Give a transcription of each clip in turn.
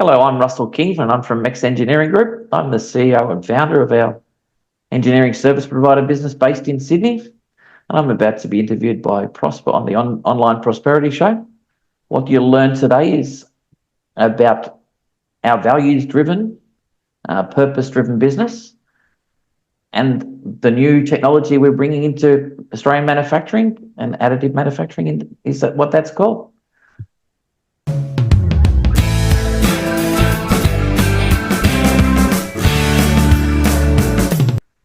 Hello, I'm Russell King and I'm from Mex Engineering Group. I'm the CEO and founder of our engineering service provider business based in Sydney. And I'm about to be interviewed by Prosper on the online prosperity show. What you'll learn today is about our values-driven, purpose-driven business and the new technology we're bringing into Australian manufacturing and additive manufacturing. Is that what that's called?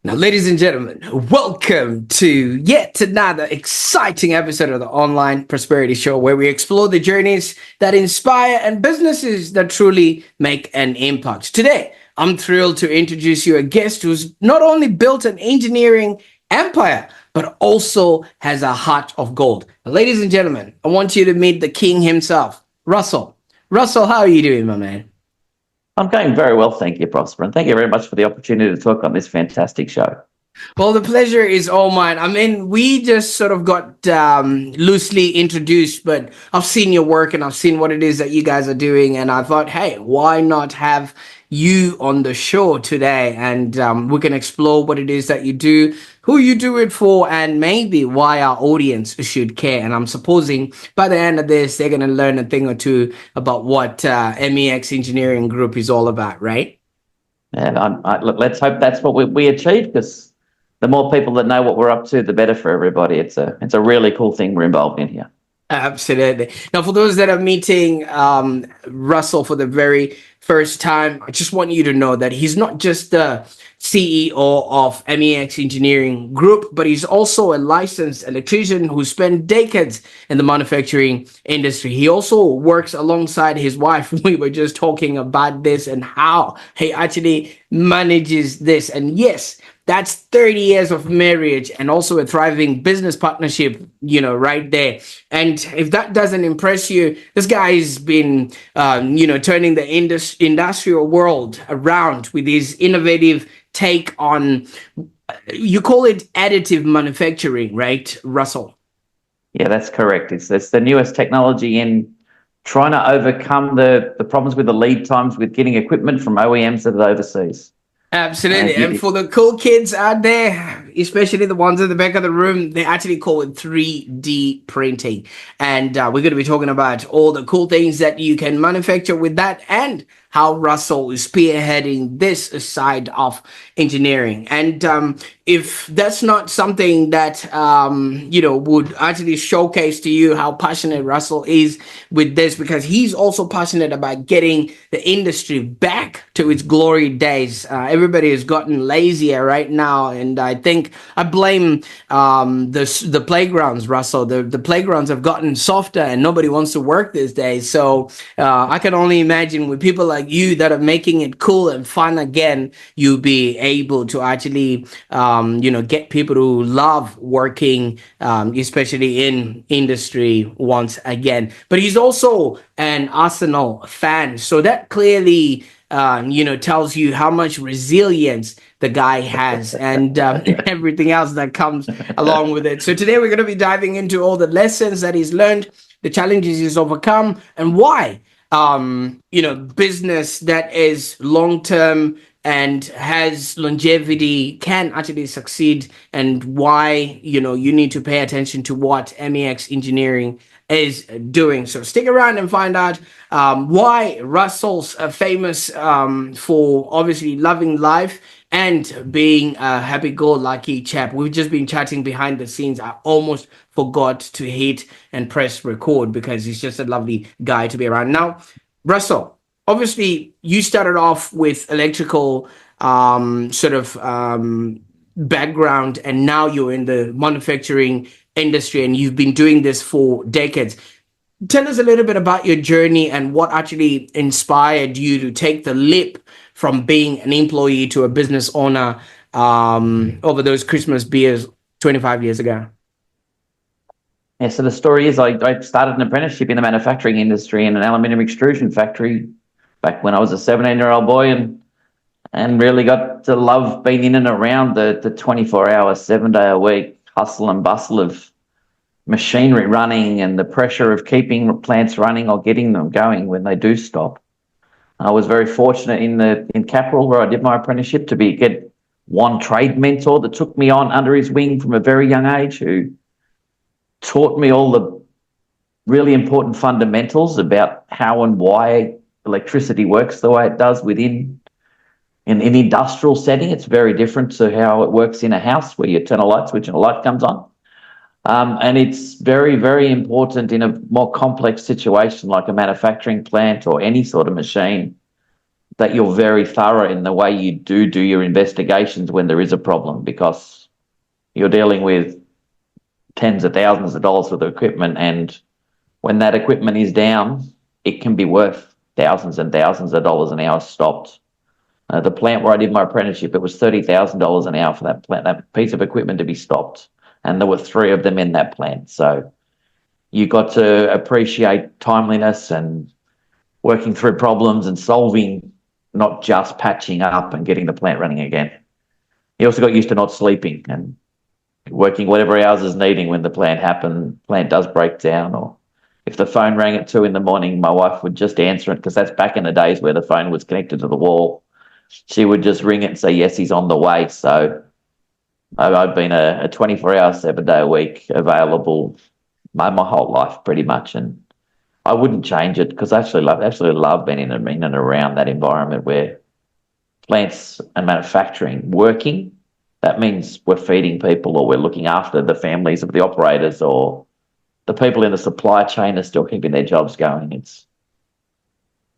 Now, ladies and gentlemen, welcome to yet another exciting episode of the Online Prosperity Show, where we explore the journeys that inspire and businesses that truly make an impact. Today, I'm thrilled to introduce you a guest who's not only built an engineering empire, but also has a heart of gold. Now, ladies and gentlemen, I want you to meet the king himself, Russell. Russell, how are you doing, my man? I'm going very well, thank you, Prosper, and thank you very much for the opportunity to talk on this fantastic show. Well, the pleasure is all mine. I mean, we just sort of got loosely introduced, but I've seen your work and I've seen what it is that you guys are doing, and I thought, hey, why not have you on the show today, and we can explore what it is that you do, who you do it for, and maybe why our audience should care. And I'm supposing by the end of this, they're going to learn a thing or two about what M.E.D.I.A Engineering Group is all about, right? And let's hope that's what we achieve, because the more people that know what we're up to, the better for everybody. It's a really cool thing we're involved in here. Absolutely. Now, for those that are meeting Russell for the very first time, I just want you to know that he's not just the CEO of M.E.D.I.A Engineering Group, but he's also a licensed electrician who spent decades in the manufacturing industry. He also works alongside his wife. We were just talking about this and how he actually manages this. And yes, that's 30 years of marriage and also a thriving business partnership, right there. And if that doesn't impress you, this guy's been, turning the industrial world around with his innovative take on, you call it additive manufacturing, right, Russell? Yeah, that's correct. It's the newest technology in trying to overcome the problems with the lead times with getting equipment from OEMs that are overseas. Absolutely. And for the cool kids out there, especially the ones at the back of the room, they actually call it 3D printing. And we're going to be talking about all the cool things that you can manufacture with that, and how Russell is spearheading this side of engineering. And if that's not something that, would actually showcase to you how passionate Russell is with this, because he's also passionate about getting the industry back to its glory days. Everybody has gotten lazier right now, and I think I blame the playgrounds, Russell. The playgrounds have gotten softer and nobody wants to work these days. So I can only imagine with people like you that are making it cool and fun again, you'll be able to actually get people who love working, especially in industry once again. But he's also an Arsenal fan, so that clearly tells you how much resilience the guy has, and everything else that comes along with it. So today we're going to be diving into all the lessons that he's learned, the challenges he's overcome, and why business that is long-term and has longevity can actually succeed, and why you need to pay attention to what M.E.D.I.A Engineering is doing. So stick around and find out why Russell's famous for obviously loving life and being a happy-go-lucky chap. We've just been chatting behind the scenes. I almost forgot to hit and press record because he's just a lovely guy to be around. Now, Russell, obviously you started off with electrical background, and now you're in the manufacturing industry, and you've been doing this for decades. Tell us a little bit about your journey and what actually inspired you to take the leap from being an employee to a business owner over those Christmas beers 25 years ago. Yeah, so the story is I started an apprenticeship in the manufacturing industry in an aluminium extrusion factory back when I was a 17-year-old boy, and really got to love being in and around the 24-hour, 7-day-a-week hustle and bustle of machinery running and the pressure of keeping plants running or getting them going when they do stop. I was very fortunate in Capral, where I did my apprenticeship, to get one trade mentor that took me on under his wing from a very young age, who taught me all the really important fundamentals about how and why electricity works the way it does within an industrial setting. It's very different to how it works in a house, where you turn a light switch and a light comes on. And it's very, very important in a more complex situation like a manufacturing plant or any sort of machine, that you're very thorough in the way you do your investigations when there is a problem, because you're dealing with tens of thousands of dollars worth of equipment, and when that equipment is down, it can be worth thousands and thousands of dollars an hour stopped. The plant where I did my apprenticeship, it was $30,000 an hour for that piece of equipment to be stopped, and there were 3 of them in that plant. So you got to appreciate timeliness and working through problems and solving, not just patching up and getting the plant running again. You also got used to not sleeping and working whatever hours is needing when the plant does break down. Or if the phone rang at 2 a.m, my wife would just answer it, because that's back in the days where the phone was connected to the wall. She would just ring it and say, yes, he's on the way. So I've been a 24-hour, 7-day-a-week available my whole life pretty much, and I wouldn't change it, because I absolutely love being in and around that environment where plants and manufacturing working. That means we're feeding people, or we're looking after the families of the operators, or the people in the supply chain are still keeping their jobs going.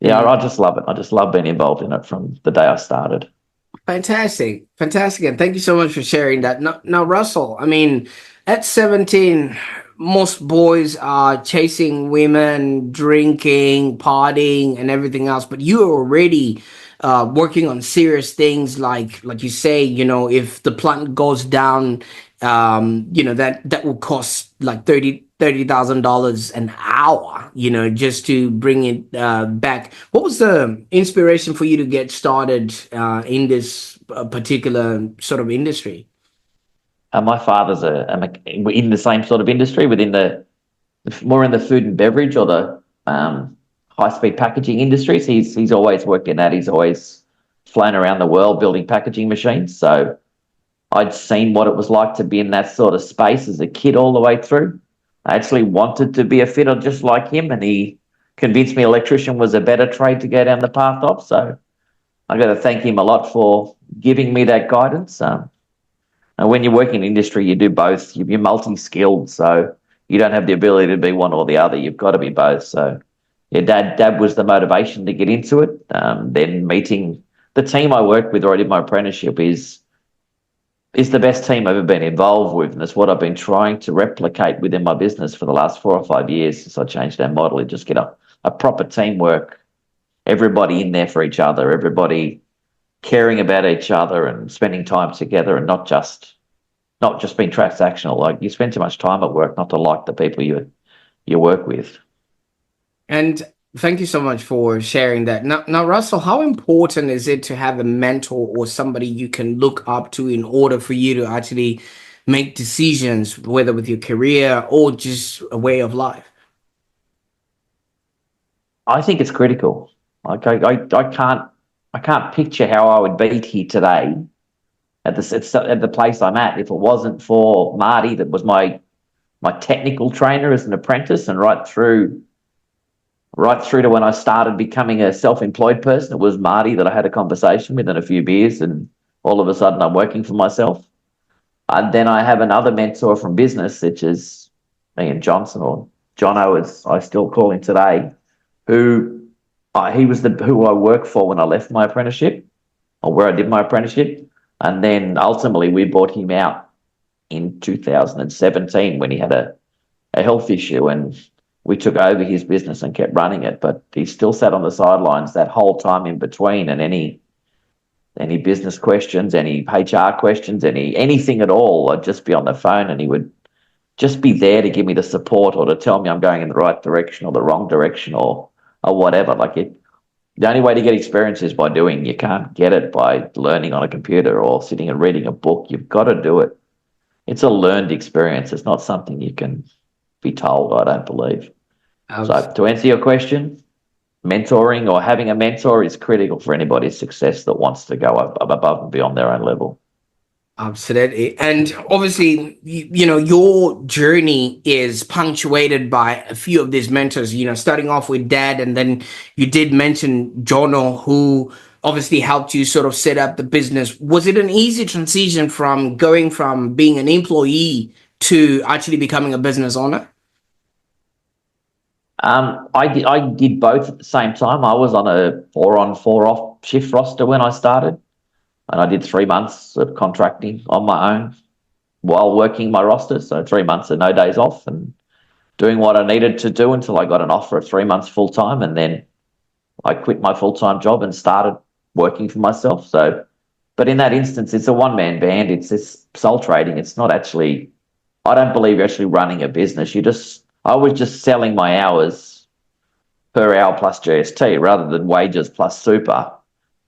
I just love it. I just love being involved in it from the day I started. Fantastic. Fantastic. And thank you so much for sharing that. Now, Russell, I mean, at 17, most boys are chasing women, drinking, partying, and everything else. But you are already working on serious things, like you say, if the plant goes down, that will cost like $30,000 an hour, just to bring it back. What was the inspiration for you to get started in this particular sort of industry? My father's in the same sort of industry, more in the food and beverage, or the high-speed packaging industries. He's always worked in that. He's always flown around the world building packaging machines. So I'd seen what it was like to be in that sort of space as a kid all the way through. I actually wanted to be a fitter just like him, and he convinced me electrician was a better trade to go down the path of. So I got to thank him a lot for giving me that guidance. And when you work in industry, you do both. You're multi-skilled, so you don't have the ability to be one or the other. You've got to be both. So yeah, Dad was the motivation to get into it. Then meeting the team I worked with, or I did my apprenticeship, is the best team I've ever been involved with, and it's what I've been trying to replicate within my business for the last 4 or 5 years since I changed our model. And just get a proper teamwork, everybody in there for each other, everybody caring about each other and spending time together, and not just being transactional. Like, you spend too much time at work not to like the people you work with. And thank you so much for sharing that. Now, Russell, how important is it to have a mentor or somebody you can look up to in order for you to actually make decisions, whether with your career or just a way of life? I think it's critical. Like, I can't picture how I would be here today at the place I'm at if it wasn't for Marty, that was my technical trainer as an apprentice, and right through to when I started becoming a self-employed person. It was Marty that I had a conversation with and a few beers, and all of a sudden I'm working for myself. And then I have another mentor from business, which is Ian Johnson, or Jono as I still call him today, he was who I worked for when I left my apprenticeship, or where I did my apprenticeship. And then ultimately we bought him out in 2017 when he had a health issue, and we took over his business and kept running it. But he still sat on the sidelines that whole time in between, and any business questions, any HR questions, anything at all, I'd just be on the phone, and he would just be there to give me the support, or to tell me I'm going in the right direction or the wrong direction, or whatever. The only way to get experience is by doing. You can't get it by learning on a computer or sitting and reading a book. You've got to do it. It's a learned experience. It's not something you can be told, I don't believe. So to answer your question, mentoring or having a mentor is critical for anybody's success that wants to go up above and beyond their own level. Absolutely. And obviously, your journey is punctuated by a few of these mentors, starting off with Dad, and then you did mention Jono, who obviously helped you sort of set up the business. Was it an easy transition from going from being an employee to actually becoming a business owner? I did both at the same time. I was on a 4-on, 4-off shift roster when I started, and I did 3 months of contracting on my own while working my roster. So 3 months of no days off and doing what I needed to do until I got an offer of 3 months full time, and then I quit my full-time job and started working for myself. So, but in that instance, it's a one-man band. It's this sole trading. It's not actually, I don't believe you're actually running a business. I was just selling my hours per hour plus GST rather than wages plus super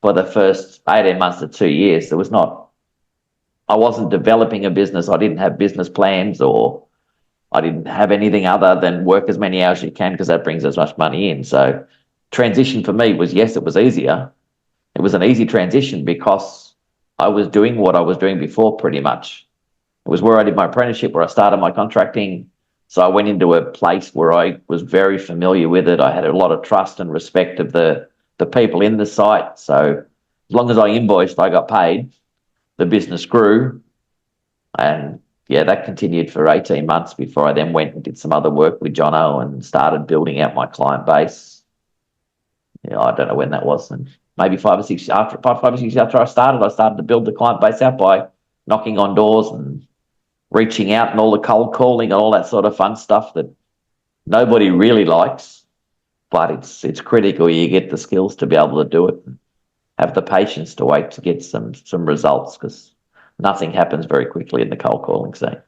for the first 18 months to 2 years. I wasn't developing a business. I didn't have business plans, or I didn't have anything other than work as many hours as you can because that brings as much money in. So transition for me was, yes, it was easier. It was an easy transition because I was doing what I was doing before pretty much. It was where I did my apprenticeship, where I started my contracting. So I went into a place where I was very familiar with it. I had a lot of trust and respect of the people in the site. So as long as I invoiced, I got paid. The business grew. And yeah, that continued for 18 months before I then went and did some other work with Jono and started building out my client base. Yeah, I don't know when that was. And maybe 5 or 6 years after I started to build the client base out by knocking on doors and reaching out and all the cold calling and all that sort of fun stuff that nobody really likes, but it's critical you get the skills to be able to do it and have the patience to wait to get some results, because nothing happens very quickly in the cold calling scene.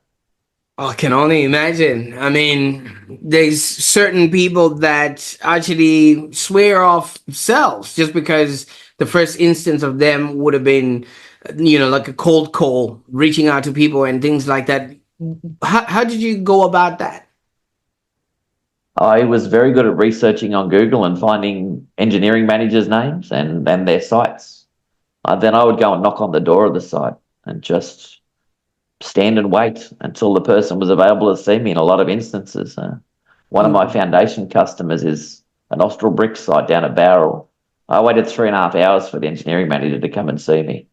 I can only imagine. I mean, there's certain people that actually swear off sales just because the first instance of them would have been, like a cold call, reaching out to people and things like that. How did you go about that? I was very good at researching on Google and finding engineering managers' names and their sites. Then I would go and knock on the door of the site and just stand and wait until the person was available to see me in a lot of instances. One of my foundation customers is an Austral brick site down at Barrel. I waited 3.5 hours for the engineering manager to come and see me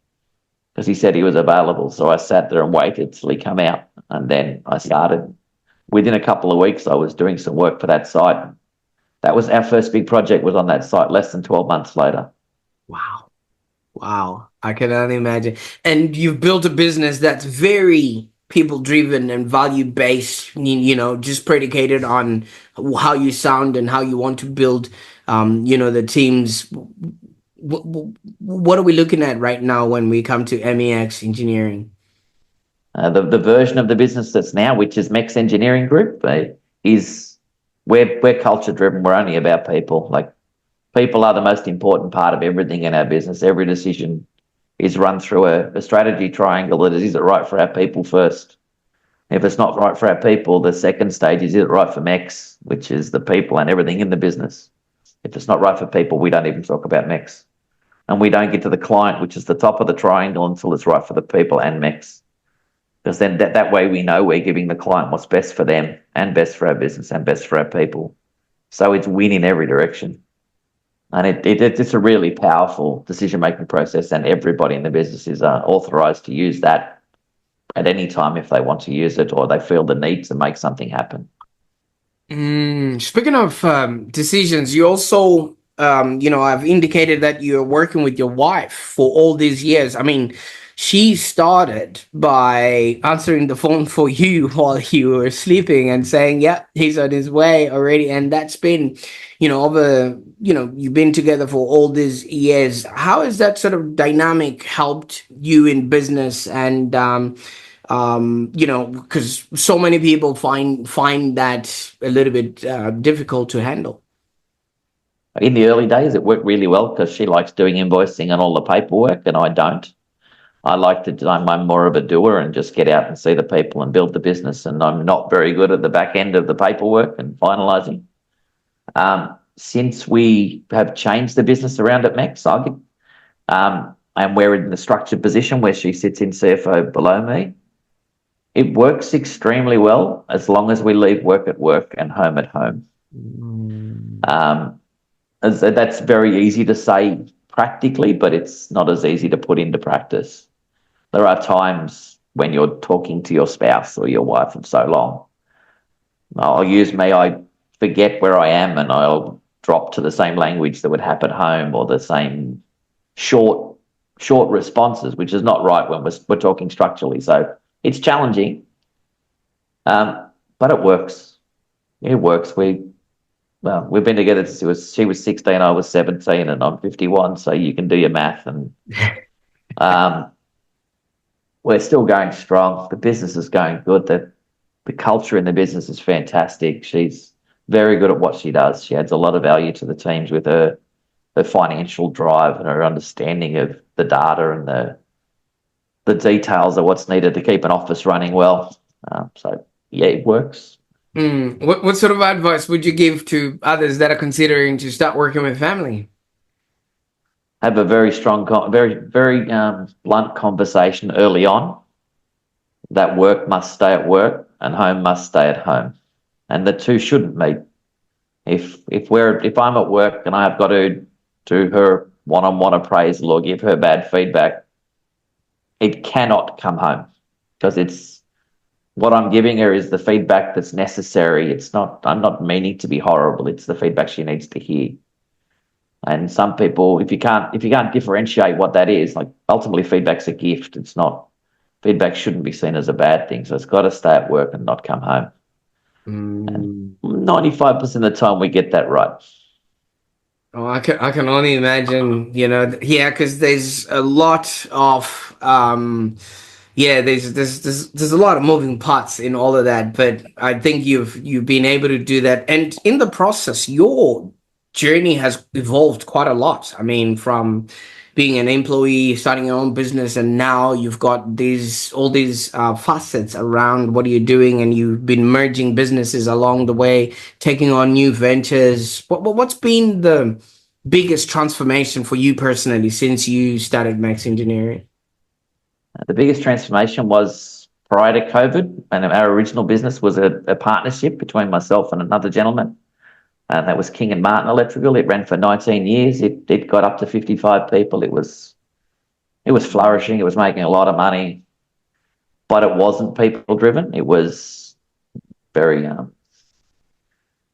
because he said he was available. So I sat there and waited till he came out, and then I started. Within a couple of weeks, I was doing some work for that site. That was our first big project, was on that site less than 12 months later. Wow. I can only imagine. And you've built a business that's very people driven and value based, just predicated on how you sound and how you want to build, the teams. What are we looking at right now when we come to MEX Engineering? The version of the business that's now, which is MEX Engineering Group, is we're culture driven. We're only about people. Like, people are the most important part of everything in our business. Every decision is run through a strategy triangle. That is it right for our people first? If it's not right for our people, the second stage is it right for MEX, which is the people and everything in the business. If it's not right for people, we don't even talk about MEX. And we don't get to the client, which is the top of the triangle, until it's right for the people and MEX. Because then that way we know we're giving the client what's best for them and best for our business and best for our people. So it's win in every direction. And it's a really powerful decision-making process, and everybody in the business is authorised to use that at any time if they want to use it or they feel the need to make something happen. Speaking of decisions, you also, I've indicated that you're working with your wife for all these years. I mean, she started by answering the phone for you while you were sleeping and saying, yeah, he's on his way already. And that's been, you've been together for all these years. How has that sort of dynamic helped you in business? And, because so many people find that a little bit difficult to handle. In the early days, it worked really well because she likes doing invoicing and all the paperwork, and I don't. I'm more of a doer and just get out and see the people and build the business. And I'm not very good at the back end of the paperwork and finalising. since we have changed the business around at M.E.D.I.A, and we're in the structured position where she sits in CFO below me, it works extremely well as long as we leave work at work and home at home. That's very easy to say practically, but it's not as easy to put into practice. There are times when you're talking to your spouse or your wife for so long. I'll use me, I forget where I am and I'll drop to the same language that would happen at home, or the same short responses, which is not right when we're talking structurally. So it's challenging, but it works. It works. We've been together since she was 16, I was 17, and I'm 51. So you can do your math, and we're still going strong. The business is going good. The culture in the business is fantastic. She's very good at what she does. She adds a lot of value to the teams with her financial drive and her understanding of the data and the details of what's needed to keep an office running well. So yeah, it works. What sort of advice would you give to others that are considering to start working with family? Have a very strong, very blunt conversation early on that work must stay at work and home must stay at home, and the two shouldn't meet. If I'm at work and I have got to do her one-on-one appraisal or give her bad feedback, it cannot come home, because it's what I'm giving her is the feedback that's necessary. I'm not meaning to be horrible. It's the feedback she needs to hear. And some people, if you can't differentiate what that is, like, ultimately feedback's a gift. It's not, feedback shouldn't be seen as a bad thing. So it's got to stay at work and not come home. And 95% of the time we get that right. Oh, I can only imagine, because there's a lot of there's a lot of moving parts in all of that, but I think you've been able to do that, and in the process, your journey has evolved quite a lot. I mean, from being an employee, starting your own business, and now you've got all these facets around what you're doing, and you've been merging businesses along the way, taking on new ventures. What's been the biggest transformation for you personally since you started M.E.D.I.A Engineering? The biggest transformation was prior to COVID, and our original business was a partnership between myself and another gentleman. And that was King and Martin Electrical. It ran for 19 years. It got up to 55 people. It was flourishing. It was making a lot of money, but it wasn't people driven. It was very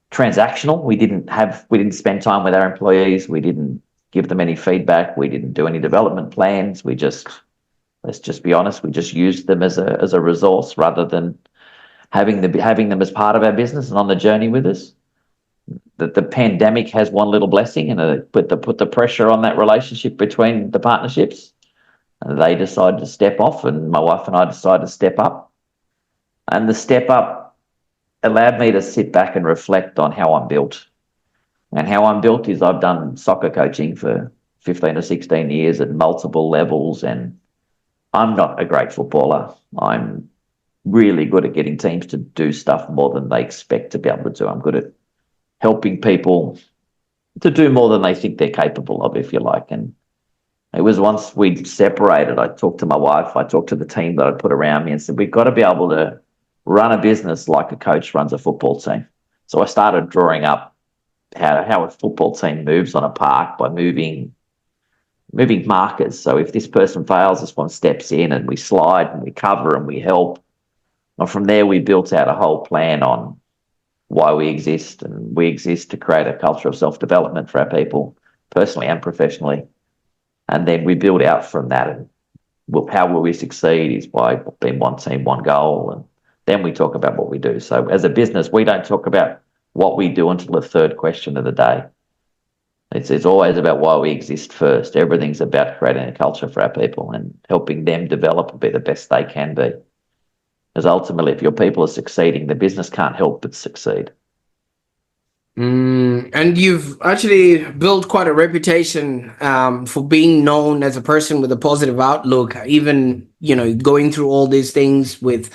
transactional. We didn't spend time with our employees. We didn't give them any feedback. We didn't do any development plans. Let's just be honest, we just used them as a resource rather than having them as part of our business and on the journey with us. The pandemic has one little blessing, and it put the pressure on that relationship between the partnerships. And they decided to step off, and my wife and I decided to step up. And the step up allowed me to sit back and reflect on how I'm built. And how I'm built is I've done soccer coaching for 15 or 16 years at multiple levels, and I'm not a great footballer. I'm really good at getting teams to do stuff more than they expect to be able to do. I'm good at helping people to do more than they think they're capable of, if you like. And it was once we'd separated, I talked to my wife, I talked to the team that I put around me and said, we've got to be able to run a business like a coach runs a football team. So I started drawing up how a football team moves on a park by moving markers. So if this person fails, this one steps in, and we slide and we cover and we help. And from there, we built out a whole plan on why we exist, and we exist to create a culture of self-development for our people, personally and professionally. And then we build out from that, and how will we succeed is by being one team, one goal, and then we talk about what we do. So as a business, we don't talk about what we do until the third question of the day. It's always about why we exist first. Everything's about creating a culture for our people and helping them develop and be the best they can be. Because ultimately, if your people are succeeding, the business can't help but succeed. And you've actually built quite a reputation for being known as a person with a positive outlook, even, going through all these things with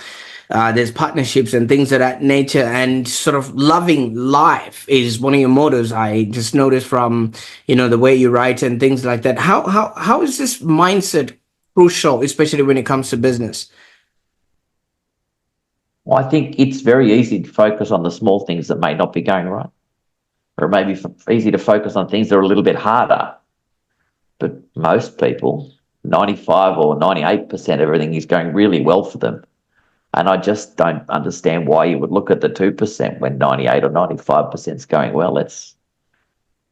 there's partnerships and things of that nature, and sort of loving life is one of your mottos. I just noticed from, the way you write and things like that. How is this mindset crucial, especially when it comes to business? Well, I think it's very easy to focus on the small things that may not be going right, or it may be easy to focus on things that are a little bit harder. But most people, 95 or 98% of everything is going really well for them. And I just don't understand why you would look at the 2% when 98 or 95% is going well.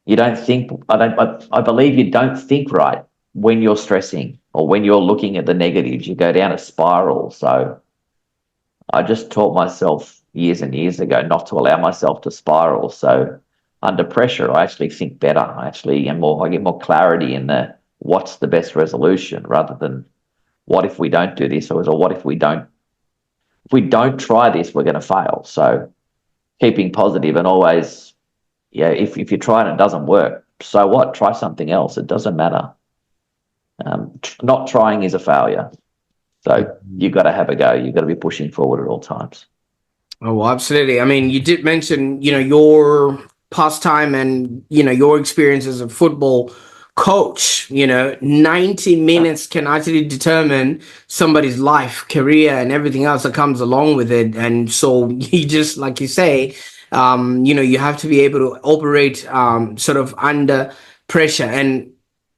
You don't think, I believe you don't think right when you're stressing or when you're looking at the negatives. You go down a spiral. So I just taught myself years and years ago not to allow myself to spiral. So under pressure, I actually think better. I get more clarity in what's the best resolution rather than what if we don't do this, or what if we don't try this, we're going to fail. So keeping positive and always, if you try and it doesn't work, so what? Try something else. It doesn't matter. Not trying is a failure. So you've got to have a go. You've got to be pushing forward at all times. Oh, absolutely. I mean, you did mention, your pastime and, your experience as a football coach. 90 minutes can actually determine somebody's life, career, and everything else that comes along with it. And so you just, like you say, you have to be able to operate sort of under pressure. And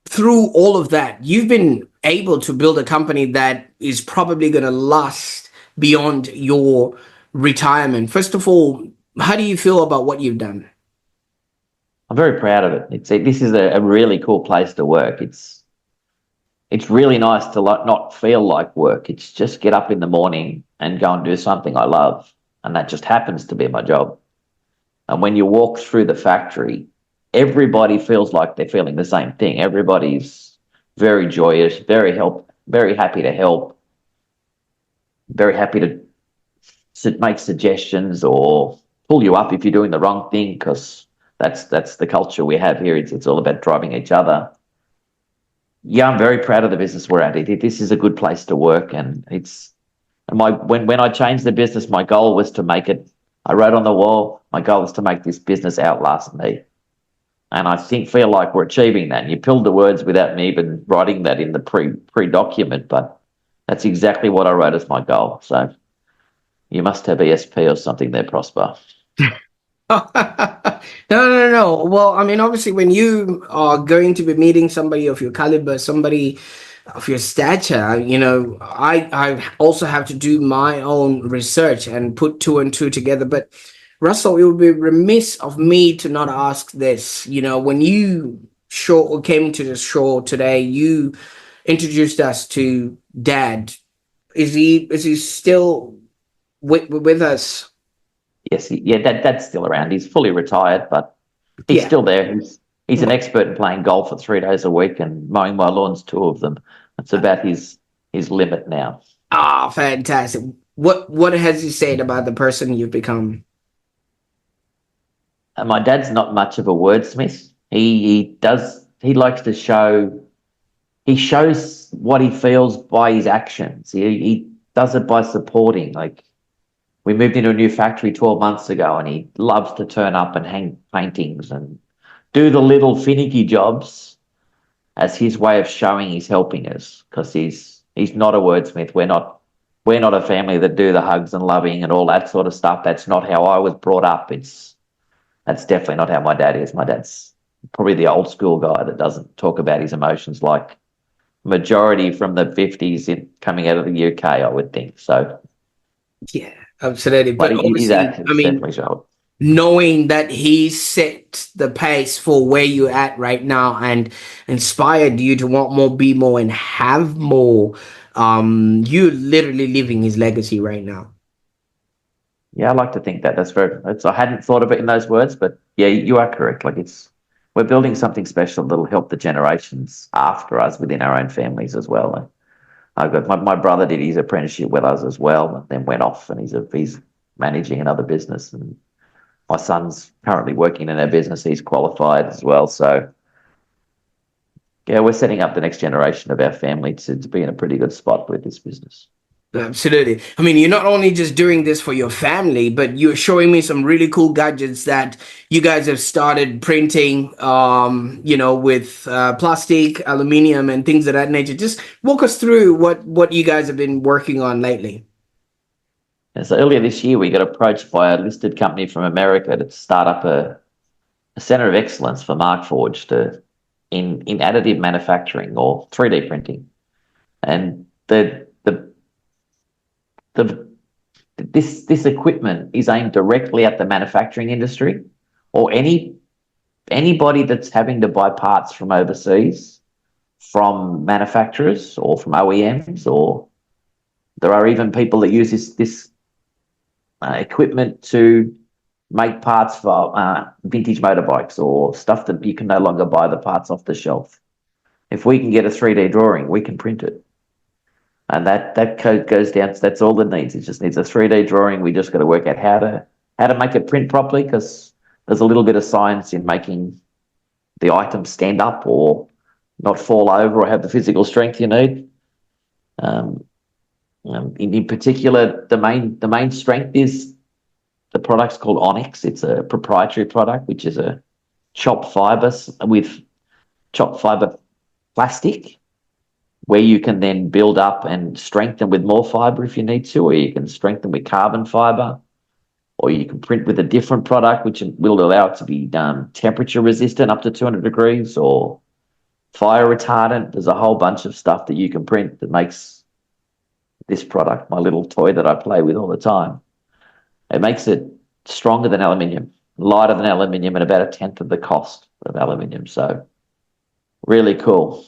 through all of that, you've been able to build a company that is probably going to last beyond your retirement. First of all, how do you feel about what you've done? I'm very proud of it. This is a really cool place to work. It's really nice to not feel like work. It's just get up in the morning and go and do something I love, and that just happens to be my job. And when you walk through the factory, everybody feels like they're feeling the same thing. Everybody's very joyous, very happy to help, very happy to make suggestions or pull you up if you're doing the wrong thing, because that's the culture we have here. It's all about driving each other. Yeah, I'm very proud of the business we're at. This is a good place to work, and when I changed the business, my goal was to make it. I wrote on the wall, my goal was to make this business outlast me, and I feel like we're achieving that. And you pulled the words without me even writing that in the pre-document, but that's exactly what I wrote as my goal. So you must have ESP or something there, Prosper. No. Well, I mean, obviously, when you are going to be meeting somebody of your caliber, somebody of your stature, I also have to do my own research and put two and two together. But Russell, it would be remiss of me to not ask this. When you came to the show today, you introduced us to Dad. Is he still with us? Yes, Dad's still around. He's fully retired, but he's still there. He's an expert in playing golf for 3 days a week and mowing my lawns, 2 of them. That's about his limit now. Ah, fantastic. What has he said about the person you've become? My dad's not much of a wordsmith. He likes to show. He shows what he feels by his actions. He does it by supporting. Like, we moved into a new factory 12 months ago, and he loves to turn up and hang paintings and do the little finicky jobs as his way of showing he's helping us, because he's not a wordsmith. We're not a family that do the hugs and loving and all that sort of stuff. That's not how I was brought up. That's definitely not how my dad is. My dad's probably the old school guy that doesn't talk about his emotions like majority from the 50s coming out of the UK, I would think. So yeah, absolutely. But his accent's definitely show. Knowing that he set the pace for where you're at right now and inspired you to want more, be more, and have more, you're literally living his legacy right now. Yeah, I like to think that. I hadn't thought of it in those words, but yeah, you are correct. Like, we're building something special that'll help the generations after us within our own families as well. And I've got my brother did his apprenticeship with us as well, and then went off, and he's managing another business, and my son's currently working in our business. He's qualified as well. So yeah, we're setting up the next generation of our family to be in a pretty good spot with this business. Absolutely. I mean, you're not only just doing this for your family, but you're showing me some really cool gadgets that you guys have started printing, with plastic, aluminum, and things of that nature. Just walk us through what you guys have been working on lately. And so earlier this year, we got approached by a listed company from America to start up a center of excellence for Markforged in additive manufacturing or 3D printing. And the this equipment is aimed directly at the manufacturing industry or anybody that's having to buy parts from overseas, from manufacturers or from OEMs, or there are even people that use this equipment to make parts for vintage motorbikes or stuff that you can no longer buy the parts off the shelf. If we can get a 3D drawing, we can print it. And that code goes down. That's all it needs. It just needs a 3D drawing. We just got to work out how to make it print properly, because there's a little bit of science in making the item stand up or not fall over or have the physical strength you need. In particular, the main strength is the product's called Onyx. It's a proprietary product, which is a chopped fiber with chopped fiber plastic, where you can then build up and strengthen with more fiber if you need to, or you can strengthen with carbon fiber, or you can print with a different product, which will allow it to be temperature resistant up to 200 degrees or fire retardant. There's a whole bunch of stuff that you can print that makes this product, my little toy that I play with all the time, it makes it stronger than aluminium, lighter than aluminium, and about 1/10 of the cost of aluminium. So really cool.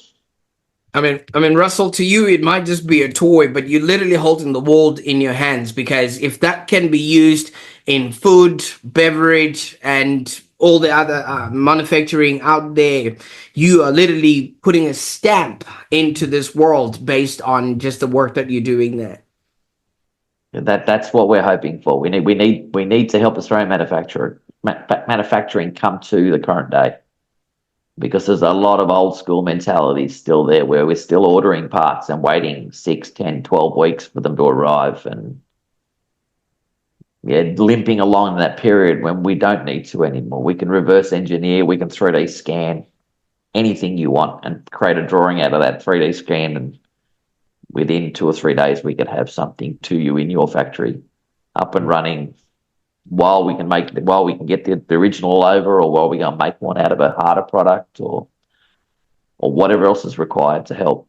I mean, Russell, to you, it might just be a toy, but you're literally holding the world in your hands, because if that can be used in food, beverage, and all the other manufacturing out there, you are literally putting a stamp into this world based on just the work that you're doing there. That's what we're hoping for. We need to help Australian manufacturing come to the current day, because there's a lot of old school mentality still there, where we're still ordering parts and waiting 6, 10, 12 weeks for them to arrive, and limping along in that period when we don't need to anymore. We can reverse engineer, we can 3D scan anything you want and create a drawing out of that 3D scan, and within 2 or 3 days we could have something to you in your factory up and running, while we can get the original over, or while we're going to make one out of a harder product, or whatever else is required to help.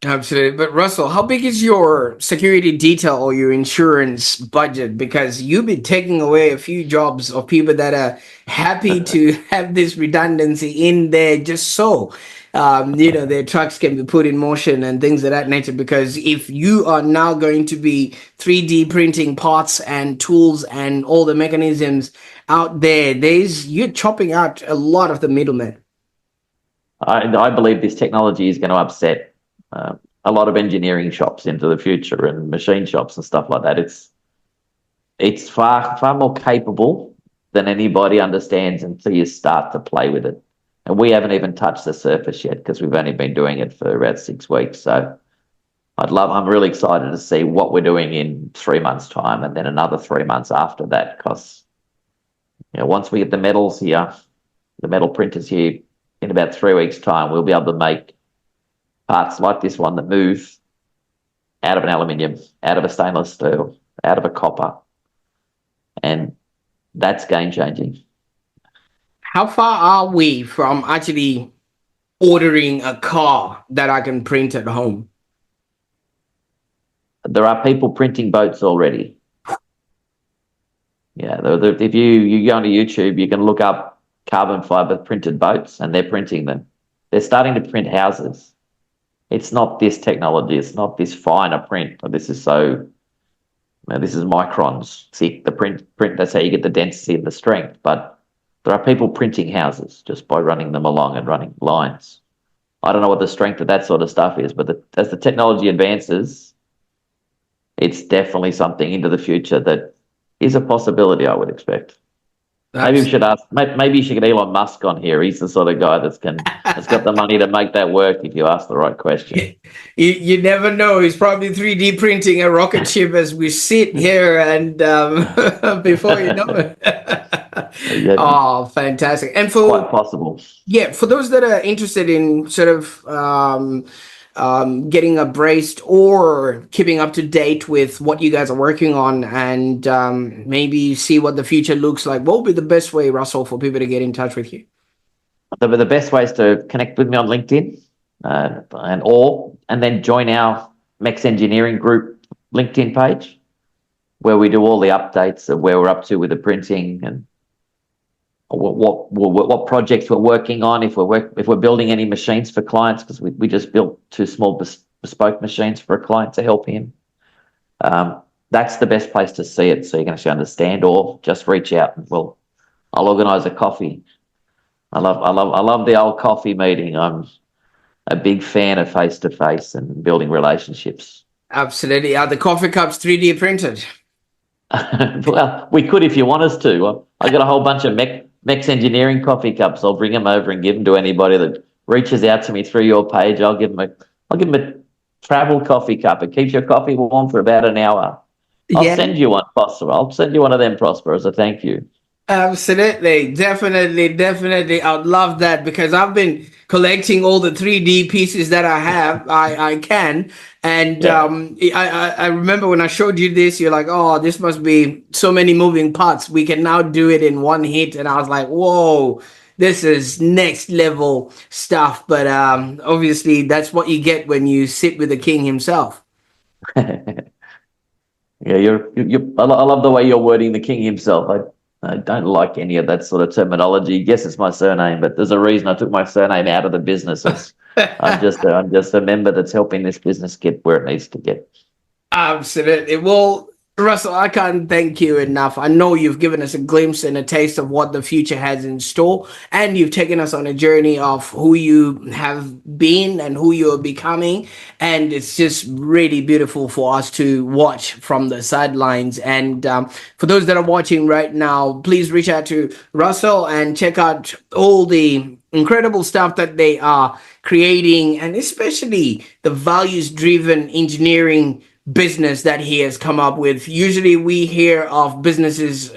Absolutely. But Russell, how big is your security detail or your insurance budget? Because you've been taking away a few jobs of people that are happy to have this redundancy in there, just so their trucks can be put in motion and things of that nature. Because if you are now going to be 3D printing parts and tools and all the mechanisms out there, you're chopping out a lot of the middlemen. I believe this technology is going to upset a lot of engineering shops into the future, and machine shops and stuff like that. It's far more capable than anybody understands until you start to play with it. And we haven't even touched the surface yet, because we've only been doing it for about 6 weeks. So I'm really excited to see what we're doing in 3 months' time, and then another 3 months after that, because once we get the metals here, the metal printers here, in about 3 weeks' time, we'll be able to make parts like this one that move out of an aluminium, out of a stainless steel, out of a copper. And that's game changing. How far are we from actually ordering a car that I can print at home? There are people printing boats already. Yeah, if you go onto YouTube, you can look up carbon fiber printed boats, and they're printing them. They're starting to print houses. It's not this technology. It's not this finer print. This is this is microns thick. The print. That's how you get the density and the strength. But there are people printing houses just by running them along and running lines. I don't know what the strength of that sort of stuff is, but as the technology advances, it's definitely something into the future that is a possibility, I would expect. Maybe we should ask. Maybe you should get Elon Musk on here. He's the sort of guy that's got the money to make that work if you ask the right question. You never know. He's probably 3D printing a rocket ship as we sit here, and before you know it. Yeah, Oh, fantastic! And quite possible. for those that are interested in sort of getting abreast or keeping up to date with what you guys are working on, and maybe see what the future looks like, what would be the best way, Russell, for people to get in touch with you? The best way is to connect with me on LinkedIn, and then join our MEX Engineering Group LinkedIn page, where we do all the updates of where we're up to with the printing and what projects we're working on, if we're building any machines for clients, because we just built 2 small bespoke machines for a client to help him. That's the best place to see it, so you can actually understand, or just reach out and I'll organise a coffee. I love the old coffee meeting. I'm a big fan of face-to-face and building relationships. Absolutely. Are the coffee cups 3D printed? Well, we could if you want us to. I got a whole bunch of MEX Engineering coffee cups. I'll bring them over and give them to anybody that reaches out to me through your page. I'll give them a travel coffee cup. It keeps your coffee warm for about an hour. I'll send you one, Prosper. I'll send you one of them, Prosper, as a thank you. Absolutely, definitely. I'd love that, because I've been collecting all the 3D pieces that I have. I can, and I remember when I showed you this, you're like, "Oh, this must be so many moving parts. We can now do it in one hit," and I was like, "Whoa, this is next level stuff." But obviously, that's what you get when you sit with the king himself. Yeah, I love the way you're wording the king himself. I don't like any of that sort of terminology. Yes, it's my surname, but there's a reason I took my surname out of the business. I'm just a member that's helping this business get where it needs to get. Absolutely. Well, Russell, I can't thank you enough. I know you've given us a glimpse and a taste of what the future has in store, and you've taken us on a journey of who you have been and who you're becoming. And it's just really beautiful for us to watch from the sidelines. And for those that are watching right now, please reach out to Russell and check out all the incredible stuff that they are creating, and especially the values-driven engineering business that he has come up with. Usually we hear of businesses,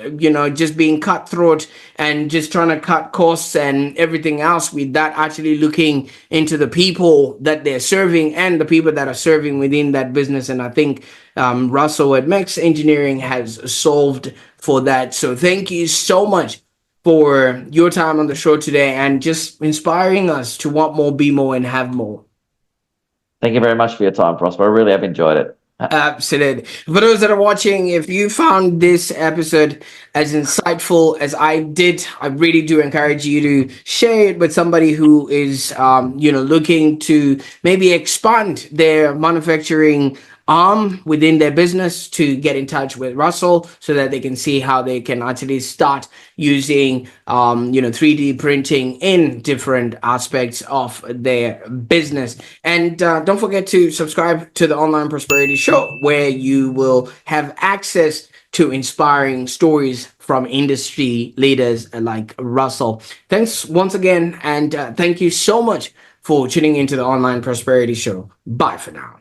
just being cutthroat and just trying to cut costs and everything else, with that actually looking into the people that they're serving and the people that are serving within that business. And I think Russell at MEX Engineering has solved for that. So thank you so much for your time on the show today, and just inspiring us to want more, be more, and have more. Thank you very much for your time, Prosper. I really have enjoyed it. Absolutely. For those that are watching, if you found this episode as insightful as I did, I really do encourage you to share it with somebody who is, looking to maybe expand their manufacturing arm within their business, to get in touch with Russell so that they can see how they can actually start using 3D printing in different aspects of their business. And don't forget to subscribe to the Online Prosperity Show, where you will have access to inspiring stories from industry leaders like Russell. Thanks once again, and thank you so much for tuning into the Online Prosperity Show. Bye for now.